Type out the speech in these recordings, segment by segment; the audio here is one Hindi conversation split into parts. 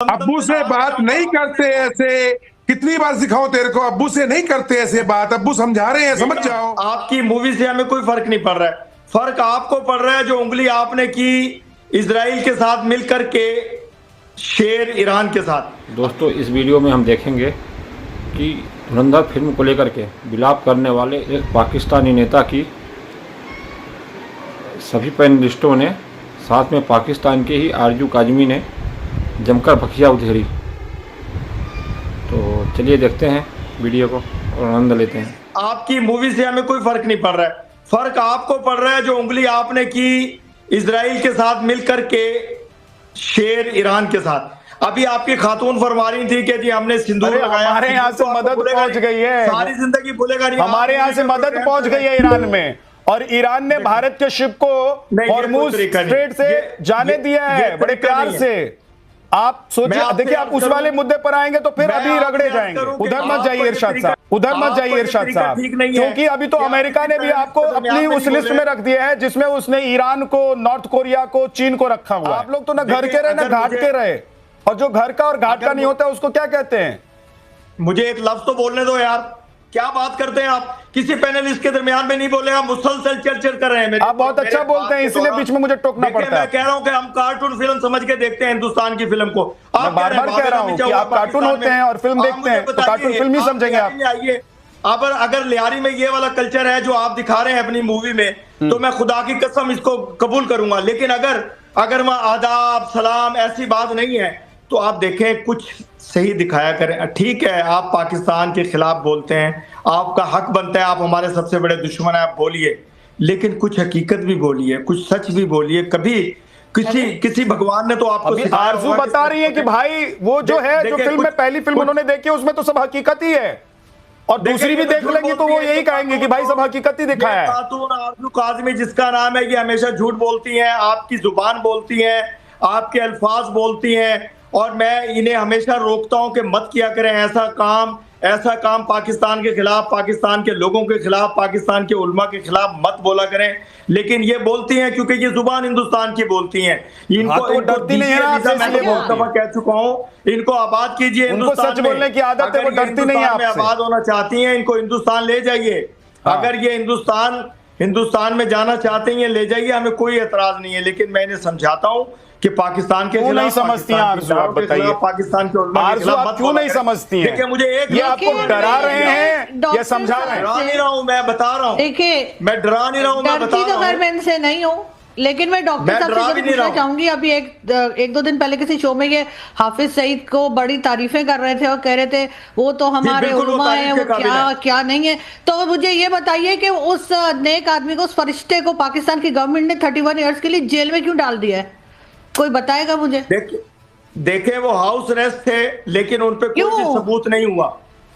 अब्बू से बात नहीं करते ऐसे, कितनी बार सिखाओ तेरे को, अब्बू से नहीं करते ऐसे बात, अब्बू समझा रहे हैं, समझ जाओ। आपकी मूवी से हमें कोई फर्क नहीं पड़ रहा है, फर्क आपको पड़ रहा है जो उंगली आपने की इजराइल के साथ मिलकर के शेर ईरान के साथ। दोस्तों इस वीडियो में हम देखेंगे कि धुरंधर फिल्म को लेकर के विलाप करने वाले एक पाकिस्तानी नेता की सभी पैनलिस्टों ने, साथ में पाकिस्तान के ही आरजू काजमी ने जमकर बखिया उधेड़ी। तो चलिए देखते हैं वीडियो को और आनंद लेते हैं। आपकी मूवी से हमें कोई फर्क नहीं पड़ रहा है, फर्क आपको पड़ रहा है जो उंगली आपने की इजराइल के साथ मिलकर के शेर ईरान के साथ। अभी आपकी खातून फरमा रही थी कि जी हमने सिंदूर लगाया, हमारे यहाँ से मदद पहुंच गई है, सारी जिंदगी भूलेगा नहीं। हमारे यहाँ से मदद पहुंच गई है ईरान में, और ईरान ने भारत के शिप को हॉर्मुज स्ट्रेट से जाने दिया है बड़े प्यार से। आप सोचिए, देखिए आप उस वाले मुद्दे पर आएंगे तो फिर अभी रगड़े जाएंगे। उधर मत जाइए इरशाद साहब, उधर मत जाइए इरशाद साहब, क्योंकि अभी तो अमेरिका ने भी आपको अपनी उस लिस्ट में रख दिया है जिसमें उसने ईरान को, नॉर्थ कोरिया को, चीन को रखा हुआ है। आप लोग तो ना घर के रहे ना घाट के रहे, और जो घर का और घाट का नहीं होता उसको क्या कहते हैं? मुझे एक लफ्ज तो बोलने दो यार, क्या बात करते हैं आप? किसी पैनलिस्ट के दरमियान में नहीं बोले, आप मुसलसल चर्चा कर रहे हैं। आप बहुत अच्छा बोलते हैं, इसलिए बीच में मुझे टोकना पड़ता है। मैं कह रहा हूं कि हम कार्टून फिल्म समझ के देखते हैं हिंदुस्तान की फिल्म को। मैं बार बार कह रहा हूं कि आप कार्टून होते हैं और फिल्म देखते हैं, तो कार्टून फिल्म ही समझेंगे आप। आइए, अगर लियारी में ये वाला कल्चर है जो आप दिखा रहे हैं अपनी मूवी में, तो मैं खुदा की कसम इसको कबूल करूंगा। लेकिन अगर वहां आदाब सलाम ऐसी बात नहीं है तो आप देखें कुछ सही दिखाया करें। ठीक है, आप पाकिस्तान के खिलाफ बोलते हैं, आपका हक बनता है, आप हमारे सबसे बड़े दुश्मन हैं, आप बोलिए, लेकिन कुछ हकीकत भी बोलिए, कुछ सच भी बोलिए। कभी किसी भगवान ने तो आपको आरजू बता रही है कि भाई वो जो है, जो फिल्म में पहली फिल्म उन्होंने देखी उसमें तो सब हकीकत ही है, और दूसरी भी देख लेंगे तो वो यही कहेंगे कि भाई सब हकीकत ही दिखाया है। खातून आरजू काज़मी जिसका नाम है, ये हमेशा झूठ बोलती हैं, आपकी जुबान बोलती हैं, आपके अल्फाज बोलती हैं, और मैं इन्हें हमेशा रोकता हूं कि मत किया करें ऐसा काम पाकिस्तान के खिलाफ, पाकिस्तान के लोगों के खिलाफ, पाकिस्तान के उलमा के खिलाफ मत बोला करें। लेकिन ये बोलती हैं क्योंकि ये जुबान हिंदुस्तान की बोलती हैं। इनको डरती नहीं है ना, मैं बहुत दफा कह चुका हूं, इनको आबाद कीजिए हिंदुस्तान सच बोलने की आदत है, वो डरती नहीं है आपसे। आबाद होना चाहती हैं, इनको हिंदुस्तान ले जाइए। अगर ये हिंदुस्तान में जाना चाहते हैं ले जाइए, हमें कोई एतराज नहीं है। लेकिन मैं इन्हें समझाता हूं कि पाकिस्तान के नहीं समझती हैं आरजू, आप बताइए पाकिस्तान के आरजू आप क्यों नहीं समझती हैं? देखिए मुझे ये आपको डरा रहे हैं या समझा रहे हैं? डरा नहीं रहा हूं, मैं बता रहा हूं। देखिए मैं डरा नहीं रहा हूं, मैं बता रहा हूं। मैं इनसे नहीं हूं, लेकिन मैं डॉक्टर साहब से पूछना चाहूंगी। अभी एक दो दिन पहले किसी शो में ये हाफिज सईद को बड़ी तारीफें कर रहे थे और कह रहे थे वो तो हमारे उलमा है, वो क्या नहीं है। तो मुझे ये बताइए कि उस नेक आदमी को, उस फरिश्ते को पाकिस्तान की गवर्नमेंट ने 31 ईयर्स के लिए जेल में क्यों डाल दिया है? कोई बताएगा मुझे? देखे वो हाउस अरेस्ट थे, लेकिन उन पे कोई सबूत नहीं हुआ।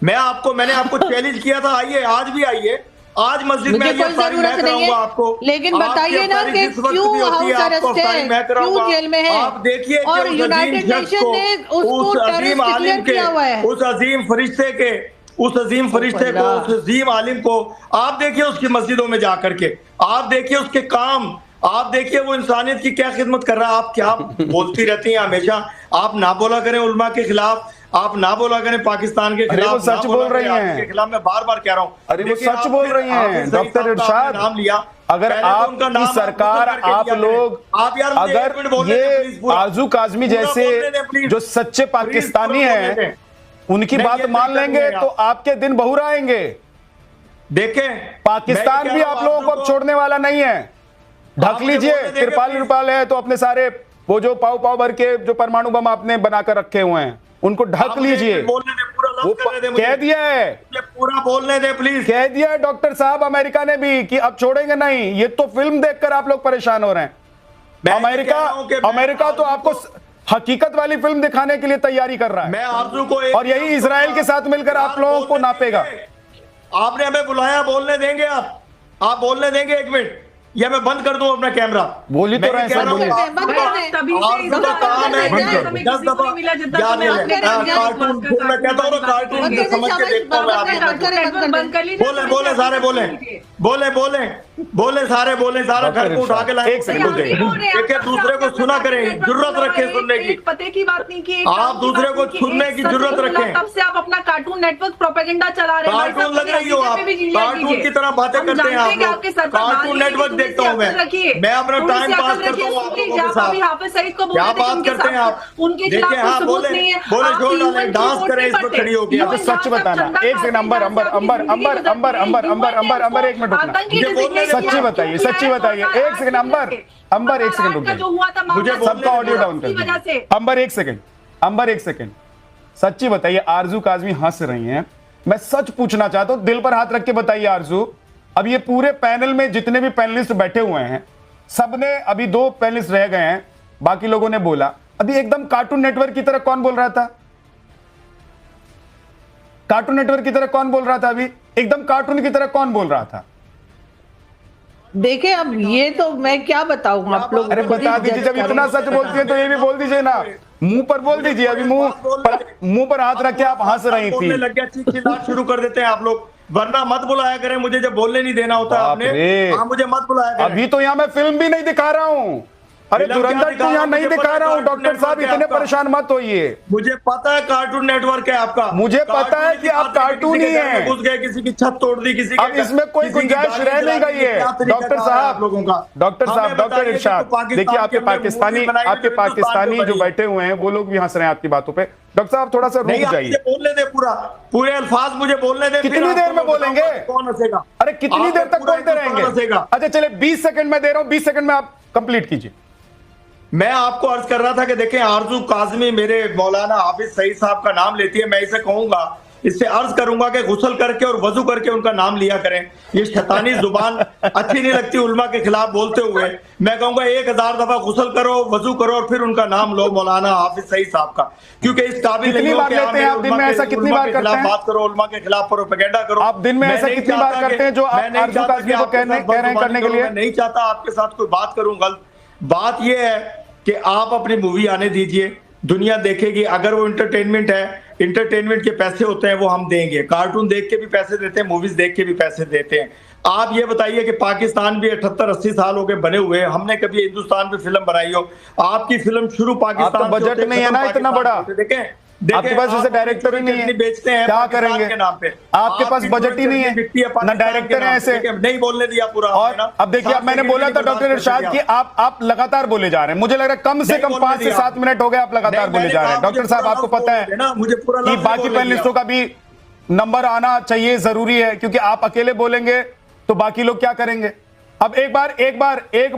मैंने आपको चैलेंज किया था, आइए आज भी आइए, आज मस्जिद में कोई जरूरत नहीं है आपको, लेकिन बताइए ना कि क्यों हाउस अरेस्ट है, क्यों जेल में है? आप देखिए और यूनाइटेड नेशन ने उसको टेररिस्ट डिक्लेयर किया हुआ है। उस अजीम फरिश्ते को, उस अजीम आलिम को आप देखिए उसकी मस्जिदों में जाकर के, आप देखिए उसके काम, आप देखिए वो इंसानियत की क्या खिदमत कर रहा है। आप क्या बोलती रहती हैं हमेशा, आप ना बोला करें उलमा के खिलाफ, आप ना बोला करें पाकिस्तान के खिलाफ। वो सच बोल रही हैं के खिलाफ, मैं बार बार कह रहा हूँ। अरे वो सच बोल रही हैं डॉक्टर इरशाद। नाम लिया, अगर आपकी सरकार, आप लोग, अगर ये आरजू काज़मी जैसे जो सच्चे पाकिस्तानी हैं उनकी बात मान लेंगे तो आपके दिन बहुर आएंगे। देखें पाकिस्तान भी आप लोगों को अब छोड़ने वाला नहीं है। ढक लीजिए, तिरपाल है तो अपने सारे वो जो पाव भर के जो परमाणु बम आपने बनाकर रखे हुए हैं उनको ढक लीजिए। वो कह दिया है, पूरा बोलने दे प्लीज। कह दिया है डॉक्टर साहब अमेरिका ने भी कि अब छोड़ेंगे नहीं। ये तो फिल्म देखकर आप लोग परेशान हो रहे हैं। अमेरिका तो आपको हकीकत वाली फिल्म दिखाने के लिए तैयारी कर रहा है। मैं आरजू को और यही इजराइल के साथ मिलकर आप लोगों को नापेगा। आपने हमें बुलाया, बोलने देंगे? आप बोलने देंगे? एक मिनट, या मैं बंद कर दूं अपना कैमरा? बोली तो रहे हैं, बोलिए। तभी काम है, 10 दफा कार्टून मैं कहता हूँ कार्टून समझ के देखता हूँ। बोले सारे बोले, बोले बोले बोले सारे घर को उठा के लाए। एक सेकंड रुक जाइए। एक दूसरे को सुना करें, जरूरत रखे सुनने की। पते की बात नहीं की, आप दूसरे को सुनने की जरूरत रखें। तब से आप अपना कार्टून नेटवर्क प्रोपेगेंडा चला रहे हैं। कार्टून लग रही हो आप, कार्टून की तरह बातें करते हैं आप लोग। कार्टून नेटवर्क देखता हूँ मैं अपना टाइम पास करता हूँ आप लोगों के साथ। हाफिज सईद को क्या बात करते हैं आप? उनके देखिए हाँ, बोले जोर डाले, डांस करें इस पर खड़ी होगी। तो सच बताना, एक सेकंड अंबर अंबर अंबर अंबर अंबर अंबर अंबर अंबर अंबर एक मिनट रुकना, सच्ची बताइए, सच्ची बताइए। एक सेकंड अंबर अंबर एक सेकंड रुक जाइए, मुझे सबका ऑडियो डाउन कर दीजिए। अंबर एक सेकंड, अंबर एक सेकंड, सच्ची बताइए। आरजू काजमी हंस रही हैं, मैं सच पूछना चाहता हूं, दिल पर हाथ रख के बताइए आरजू। अब ये पूरे पैनल में जितने भी पैनलिस्ट बैठे हुए हैं, सबने, अभी 2 पैनलिस्ट रह गए हैं, बाकी लोगों ने बोला। अभी एकदम कार्टून नेटवर्क की तरह कौन बोल रहा था? कार्टून नेटवर्क की तरह कौन बोल रहा था? अभी एकदम कार्टून की तरह कौन बोल रहा था? देखिए अब ये तो मैं क्या बताऊं आप लोग। अरे बता दीजिए, जब इतना सच बोलती है तो ये भी बोल दीजिए ना, मुंह पर बोल दीजिए। अभी मुंह पर हाथ रख के आप हंस रही थी। लग गया, चिल्लाना शुरू कर देते हैं आप लोग, वरना मत बुलाया करें मुझे जब बोलने नहीं देना होता आपने। हाँ, मुझे मत बुलाया करें। अभी तो यहाँ मैं फिल्म भी नहीं दिखा रहा हूँ। अरे धुरंधर को यहाँ नहीं दिखा रहा हूँ। डॉक्टर साहब इतने परेशान मत होइए। मुझे पता है कार्टून नेटवर्क है आपका, मुझे पता है कि आप कार्टून ही हैं। घुस गए, किसी की छत तोड़ दी, किसी अब इसमें कोई गुंजाइश रह नहीं गई है। डॉक्टर साहब, लोगों का डॉक्टर साहब, डॉक्टर इरशाद, देखिए आपके पाकिस्तानी जो बैठे हुए हैं वो लोग भी हंस रहे हैं आपकी बातों पे। डॉक्टर साहब थोड़ा सा रुक जाइए, बोलने दे, पूरे अल्फाज मुझे बोलने दे। कितनी देर में बोलेंगे? कौन हंसेगा? अरे कितनी देर तक बोलते रहेंगे? अच्छा चले 20 सेकंड में दे रहा हूं, 20 सेकंड में आप कंप्लीट कीजिए। मैं आपको अर्ज कर रहा था कि देखें, आरजू काजमी मेरे मौलाना हाफिज सईद साहब का नाम लेती है। मैं इसे कहूंगा, इससे अर्ज करूंगा कि गुस्ल करके और वजू करके उनका नाम लिया करें। ये शैतानी जुबान अच्छी नहीं लगती उलमा के खिलाफ बोलते हुए। मैं कहूंगा 1000 दफा गुस्ल करो, वजू करो और फिर उनका नाम लो, मौलाना हाफिज सईद साहब का। क्योंकि इस काबिल कितनी बार लेते हैं आप दिन में? ऐसा कितनी बार करते हैं? बात करो, उलमा के खिलाफ प्रोपेगेंडा करो। आप दिन में ऐसा कितनी बार करते हैं जो आप आरजू काजमी को कह रहे हैं करने के लिए? मैं नहीं चाहता आपके साथ कोई बात करूं गलत। बात यह है कि आप अपनी मूवी आने दीजिए, दुनिया देखेगी। अगर वो इंटरटेनमेंट है, इंटरटेनमेंट के पैसे होते हैं वो हम देंगे। कार्टून देख के भी पैसे देते हैं, मूवीज देख के भी पैसे देते हैं। आप ये बताइए कि पाकिस्तान भी 78-80 साल हो गए बने हुए, हमने कभी हिंदुस्तान पे फिल्म बनाई हो? आपकी फिल्म शुरू पाकिस्तान तो बजट नहीं है ना इतना बड़ा, देखें आपके पास जैसे डायरेक्टर ही नहीं है, बेचते हैं क्या करेंगे? के नाम पे आपके पास बजट ही नहीं है ना डायरेक्टर है ऐसे। नहीं बोलने दिया पूरा। और अब देखिए, अब मैंने बोला था डॉक्टर इरशाद कि आप लगातार बोले जा रहे हैं। मुझे लग रहा है कम से कम 5 से 7 मिनट हो गए आप लगातार बोले जा रहे हैं। डॉक्टर साहब आपको पता है कि बाकी पैनलिस्टों का भी नंबर आना चाहिए, जरूरी है, क्योंकि आप अकेले बोलेंगे तो बाकी लोग क्या करेंगे? अब एक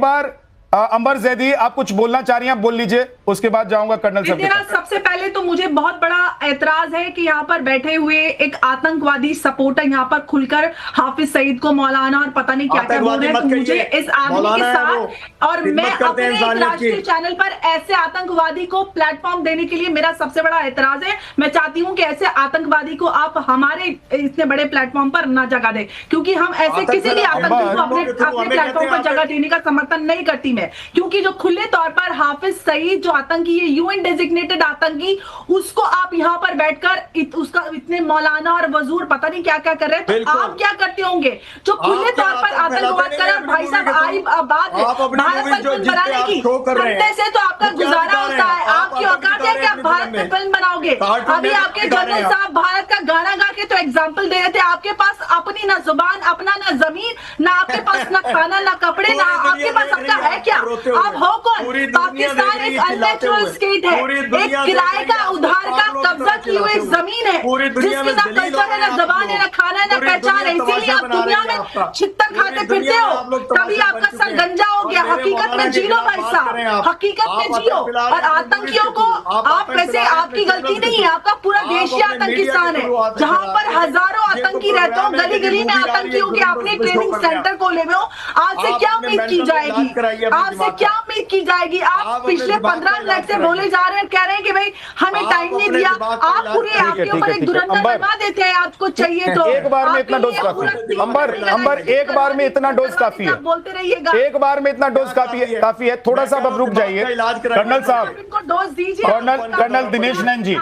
बार अंबर जैदी, आप कुछ बोलना चाह रही हैं, आप बोल लीजिए, उसके बाद जाऊंगा कर्नल साहब। सबसे पहले तो मुझे बहुत बड़ा ऐतराज है कि यहाँ पर बैठे हुए एक आतंकवादी सपोर्टर यहाँ पर खुलकर हाफिज सईद को मौलाना और पता नहीं क्या क्या बोल रहे हैं। तो मुझे इस आदमी के साथ, और मैं अपने एक राष्ट्रीय चैनल पर ऐसे आतंकवादी को प्लेटफॉर्म देने के लिए मेरा सबसे बड़ा ऐतराज है। मैं चाहती हूँ कि ऐसे आतंकवादी को आप हमारे इतने बड़े प्लेटफॉर्म पर न जगह दें, क्योंकि हम ऐसे किसी भी आतंकी को अपने प्लेटफॉर्म पर जगह देने का समर्थन नहीं करती मैं। क्योंकि जो खुले तौर पर हाफिज सईद जो आतंकी है, यूएन डेजिग्नेटेड आतंकी, उसको आप यहाँ पर बैठकर उसका इतने मौलाना और वजूर पता नहीं क्या क्या कर रहे हैं। तो आप क्या करते होंगे जो खुले तौर पर आतंकवाद कर रहे हैं? भाई साहब, आई बात है भारत पर फिल्म बनाने की, करने से तो आपका गुजारा होता है। आपकी औकात है कि आप भारत में फिल्म बनाओगे? अभी आपके जनरल साहब भारत का गाना गा के तो एग्जाम्पल दे रहे थे। आपके पास अपनी ना जुबान, अपना ना जमीन, ना आपके पास ना खाना, ना कपड़े, ना आपके पास अपना है क्या? आप हो कौन? पाकिस्तान एक अननेचुरल स्टेट है, एक किराए का, उधार का कब्जा की हुई जमीन है, जिसकी ना कल्चर है, ना जबान है, ना खाना है, ना पहचान है। इसीलिए आप दुनिया में छित्तर खाते फिरते हो। कभी आपका सर गंजा हो गया। हकीकत में जी लो भाई साहब, हकीकत में जियो। और आतंकियों को आप वैसे, आपकी गलती नहीं है, आपका पूरा देश ही आतंकिस्तान है, जहां पर हजारों आतंकी रहते हो। गली गली में आतंकियों के आपने ट्रेनिंग सेंटर खोले हुए हो। आज से क्या उम्मीद की जाएगी? आपसे क्या उम्मीद की जाएगी? आप पिछले 15 मिनट से बोले जा रहे हैं, कह रहे हैं कि भाई हमें टाइम नहीं दिया। आप पूरे आपके ऊपर एक धुरंधर बनवा देते हैं। आपको चाहिए तो एक बार में इतना डोज काफी है। अंबर एक बार में इतना डोज काफी है, बोलते रहिएगा। एक बार में इतना डोज काफी है। थोड़ा सा अब रुक जाइए कर्नल साहब, इनको डोज दीजिए। कर्नल दिनेश नैन जी,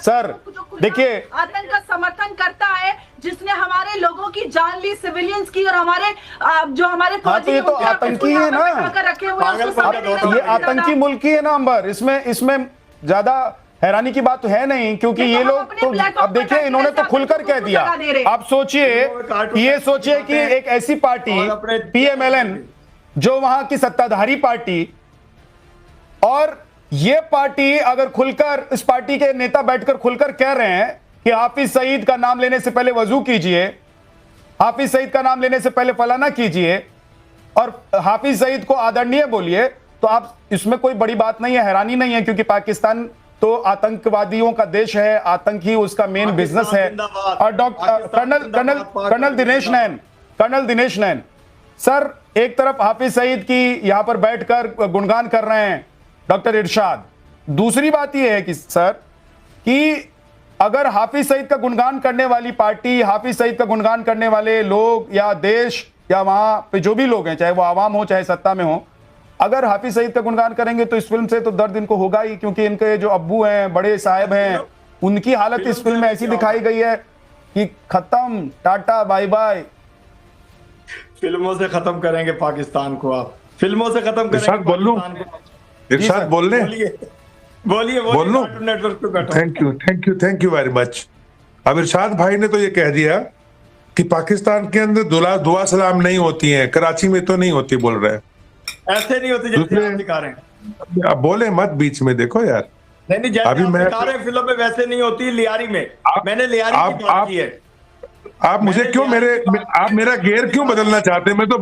सर देखिए, आतंक का समर्थन करता है, जिसने हमारे लोगों की जान ली, सिविलियंस की, और हमारे जो हमारे तो ये तो आतंकी है ना, रखे हुए ये आतंकी मुल्क ही है ना अंबर, इसमें ज्यादा हैरानी की बात तो है नहीं, क्योंकि ये लोग तो अब देखिए इन्होंने तो खुलकर कह दिया। आप सोचिए, ये सोचिए कि एक ऐसी पार्टी PMLN जो वहां की सत्ताधारी पार्टी, और ये पार्टी अगर खुलकर, इस पार्टी के नेता बैठकर खुलकर कह रहे हैं कि हाफिज सईद का नाम लेने से पहले वजू कीजिए, हाफिज सईद का नाम लेने से पहले फलाना कीजिए, और हाफिज सईद को आदरणीय बोलिए, तो आप इसमें कोई बड़ी बात नहीं है, हैरानी नहीं है, क्योंकि पाकिस्तान तो आतंकवादियों का देश है, आतंक ही उसका मेन बिजनेस है। और कर्नल दिनेश नैन सर, एक तरफ हाफिज सईद की यहां पर बैठकर गुणगान कर रहे हैं डॉक्टर इरशाद, दूसरी बात यह है कि सर कि अगर हाफिज सईद का गुणगान करने वाली पार्टी, हाफिज सईद का गुणगान करने वाले लोग या देश या वहां पे जो भी लोग हैं, चाहे वो आवाम हो चाहे सत्ता में हो, अगर हाफिज सईद का गुणगान करेंगे तो इस फिल्म से तो दर्द इनको होगा ही, क्योंकि इनके जो अब्बू हैं, बड़े साहब हैं, उनकी हालत इस फिल्म में ऐसी दिखाई गई है कि खत्म, टाटा बाय बाय। फिल्मों से खत्म करेंगे पाकिस्तान को, आप फिल्मों से खत्म करेंगे पाकिस्तान को। इरशाद बोलने बोलिए नेटवर्क पे बैठो। Thank you very much. अब इरशाद भाई ने तो ये कह दिया कि पाकिस्तान के अंदर दुआ सलाम नहीं होती है, कराची में तो नहीं होती, बोल रहे हैं ऐसे नहीं होती जैसे आप दिखा रहे हैं। अब बोले मत बीच में, देखो यार। नहीं जैसे अभी मैं दिखा रहे हैं फिल्म में वैसे नहीं होती। लियारी में मैंने लियारी की बात की है। आप मुझे क्यों आप मेरा गेयर क्यों बदलना चाहते हैं? मैं तो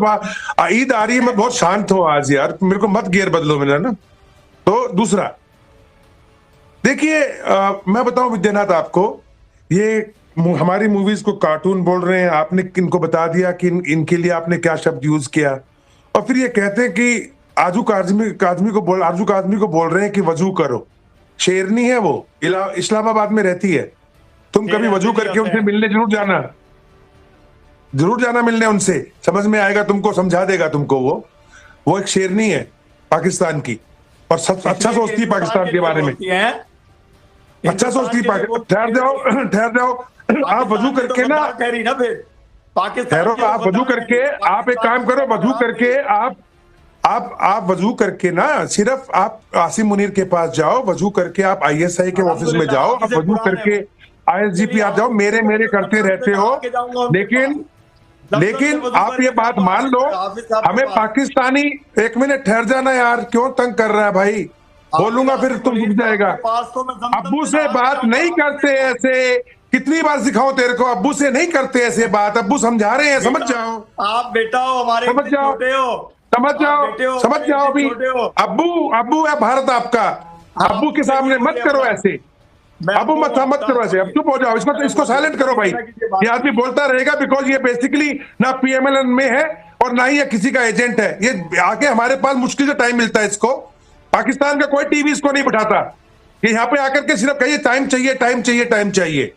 ईद आ रही है, मैं बहुत शांत हूँ आज यार, मेरे को मत गेयर बदलो मेरा ना। तो दूसरा देखिए, मैं बताऊं विद्यानाथ आपको, ये हमारी मूवीज को कार्टून बोल रहे हैं, आपने इनको बता दिया कि इनके लिए आपने क्या शब्द यूज किया, और फिर ये कहते हैं कि आरजू काज़मी को बोल रहे हैं कि वजू करो। शेरनी है वो, इस्लामाबाद में रहती है, तुम कभी वजू करके उनसे मिलने जरूर जाना मिलने उनसे, समझ में आएगा तुमको, समझा देगा तुमको। वो एक शेरनी है पाकिस्तान की, और सब अच्छा सोचती है पाकिस्तान के बारे में, अच्छा सोचती। ठहर जाओ, आप वजू करके ना, ठहरो, आप वजू करके, आप एक काम करो, वजू करके आप वजू करके ना, सिर्फ आप आसिम मुनीर के पास जाओ, वजू करके आप ISI के ऑफिस में जाओ, आप वजू करके ISGP आप जाओ, मेरे करते रहते हो। लेकिन आप ये बात मान लो, हमें पाकिस्तानी, एक मिनट ठहर जाना यार, क्यों तंग कर रहा है भाई, बोलूंगा फिर तुम रुक जाएगा। अब्बू से बात नहीं करते ऐसे, कितनी बार सिखाओ तेरे को, अब्बू से नहीं करते ऐसे बात, अब्बू समझा रहे हैं, समझ जाओ। आप बेटा हो हमारे, समझ जाओ अभी। अब्बू है भारत आपका, अब्बू के सामने मत करो ऐसे, अब्बू मत करो ऐसे, अब चुप हो जाओ, इसको साइलेंट करो भाई। ये आदमी बोलता रहेगा, बिकॉज ये बेसिकली ना PMLN में है और ना ही ये किसी का एजेंट है। ये आके हमारे पास मुश्किल से टाइम मिलता है इसको, पाकिस्तान का कोई टीवी इसको नहीं बिठाता, ये यहाँ पे आकर के सिर्फ कहिए टाइम चाहिए।